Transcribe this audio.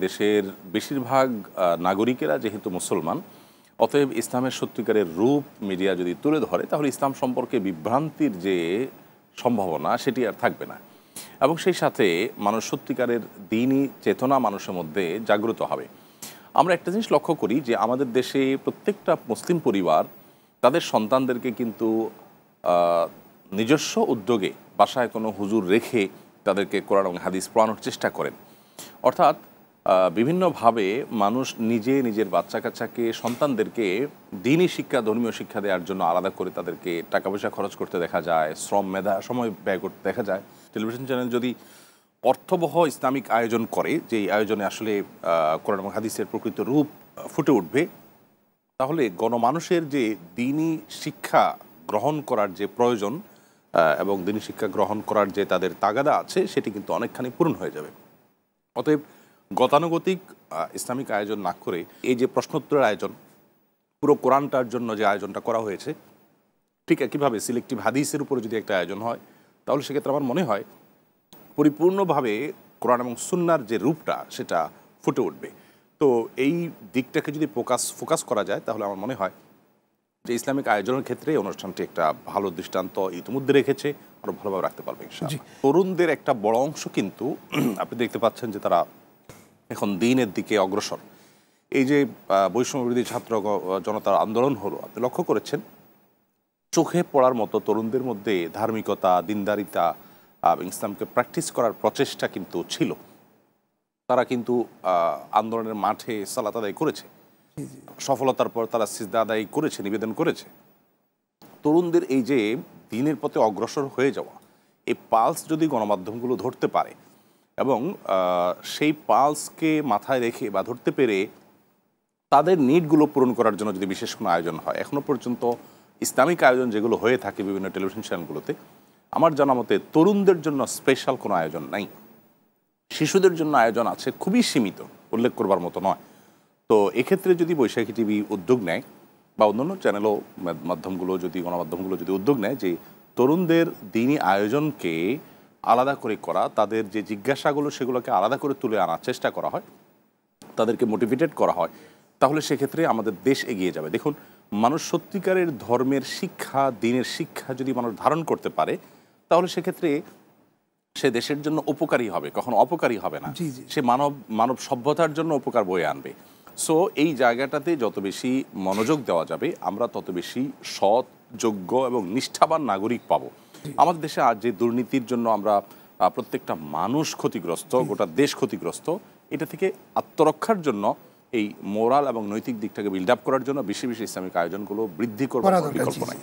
দেশের বেশিরভাগ নাগরিকেরা যেহেতু মুসলমান, অতএব ইসলামের সত্যিকারের রূপ মিডিয়া যদি তুলে ধরে তাহলে ইসলাম সম্পর্কে বিভ্রান্তির যে সম্ভাবনা সেটি আর থাকবে না, এবং সেই সাথে মানুষ সত্যিকারের দ্বীনি চেতনা মানুষের মধ্যে জাগ্রত হবে। আমরা একটা জিনিস লক্ষ্য করি যে আমাদের দেশে প্রত্যেকটা মুসলিম পরিবার তাদের সন্তানদেরকে কিন্তু নিজস্ব উদ্যোগে বাসায় কোনো হুজুর রেখে তাদেরকে কোরআন এবং হাদিস পড়ানোর চেষ্টা করেন। অর্থাৎ বিভিন্নভাবে মানুষ নিজে নিজের বাচ্চা কাচ্চাকে সন্তানদেরকে দ্বীনি শিক্ষা, ধর্মীয় শিক্ষা দেওয়ার জন্য আলাদা করে তাদেরকে টাকা পয়সা খরচ করতে দেখা যায়, শ্রম মেধা সময় ব্যয় করতে দেখা যায়। টেলিভিশন চ্যানেল যদি অর্থবহ ইসলামিক আয়োজন করে, যেই আয়োজনে আসলে কোরআন এবং হাদিসের প্রকৃত রূপ ফুটে উঠবে, তাহলে গণমানুষের যে দ্বীনি শিক্ষা গ্রহণ করার যে প্রয়োজন এবং দ্বীনি শিক্ষা গ্রহণ করার যে তাদের তাগাদা আছে সেটি কিন্তু অনেকখানি পূরণ হয়ে যাবে। অতএব গতানুগতিক ইসলামিক আয়োজন না করে এই যে প্রশ্নোত্তরের আয়োজন, পুরো কোরআনটার জন্য যে আয়োজনটা করা হয়েছে, ঠিক একইভাবে সিলেক্টিভ হাদিসের উপরে যদি একটা আয়োজন হয় তাহলে সেক্ষেত্রে আমার মনে হয় পরিপূর্ণভাবে কোরআন এবং সুন্নাহর যে রূপটা সেটা ফুটে উঠবে। তো এই দিকটাকে যদি ফোকাস করা যায় তাহলে আমার মনে হয় যে ইসলামিক আয়োজনের ক্ষেত্রে এই অনুষ্ঠানটি একটা ভালো দৃষ্টান্ত ইতিমধ্যে রেখেছে, আরও ভালোভাবে রাখতে পারবে ইনশাআল্লাহ। তরুণদের একটা বড় অংশ কিন্তু আপনি দেখতে পাচ্ছেন যে তারা এখন দ্বীনের দিকে অগ্রসর। এই যে বৈষম্যবিরোধী ছাত্র জনতার আন্দোলন হলো, আপনি লক্ষ্য করেছেন চোখে পড়ার মতো তরুণদের মধ্যে ধার্মিকতা, দিনদারিতা এবং ইসলামকে প্র্যাকটিস করার প্রচেষ্টা কিন্তু ছিল। তারা কিন্তু আন্দোলনের মাঠে সালাত আদায় করেছে, সফলতার পর তারা সিজদা আদায় করেছে, নিবেদন করেছে। তরুণদের এই যে দ্বীনের পথে অগ্রসর হয়ে যাওয়া, এই পালস যদি গণমাধ্যমগুলো ধরতে পারে এবং সেই পালসকে মাথায় রেখে বা ধরতে পেরে তাদের নিডগুলো পূরণ করার জন্য যদি বিশেষ কোনো আয়োজন হয়, এখনও পর্যন্ত ইসলামিক আয়োজন যেগুলো হয়ে থাকে বিভিন্ন টেলিভিশন চ্যানেলগুলোতে, আমার জানা মতে তরুণদের জন্য স্পেশাল কোনো আয়োজন নাই। শিশুদের জন্য আয়োজন আছে, খুবই সীমিত, উল্লেখ করবার মতো নয়। তো এক্ষেত্রে যদি বৈশাখী টিভি উদ্যোগ নেয় বা অন্যান্য চ্যানেলও মাধ্যমগুলো যদি, গণমাধ্যমগুলো যদি উদ্যোগ নেয় যে তরুণদের দ্বীনি আয়োজনকে আলাদা করে করা, তাদের যে জিজ্ঞাসাগুলো সেগুলোকে আলাদা করে তুলে আনার চেষ্টা করা হয়, তাদেরকে মোটিভেটেড করা হয়, তাহলে সেক্ষেত্রে আমাদের দেশ এগিয়ে যাবে। দেখুন, মানুষ সত্যিকারের ধর্মের শিক্ষা, দ্বীনের শিক্ষা যদি মানুষ ধারণ করতে পারে তাহলে সেক্ষেত্রে সে দেশের জন্য উপকারী হবে, কখনো অপকারী হবে না। সে মানব সভ্যতার জন্য উপকার বয়ে আনবে। সো এই জায়গাটাতে যত বেশি মনোযোগ দেওয়া যাবে, আমরা তত বেশি সৎ, যোগ্য এবং নিষ্ঠাবান নাগরিক পাবো। আমাদের দেশে আজ যে দুর্নীতির জন্য আমরা প্রত্যেকটা মানুষ ক্ষতিগ্রস্ত, গোটা দেশ ক্ষতিগ্রস্ত, এটা থেকে আত্মরক্ষার জন্য এই মোরাল এবং নৈতিক দিকটাকে বিল্ড আপ করার জন্য বেশি বেশি ইসলামিক আয়োজনগুলো বৃদ্ধি করবার বিকল্প নাই।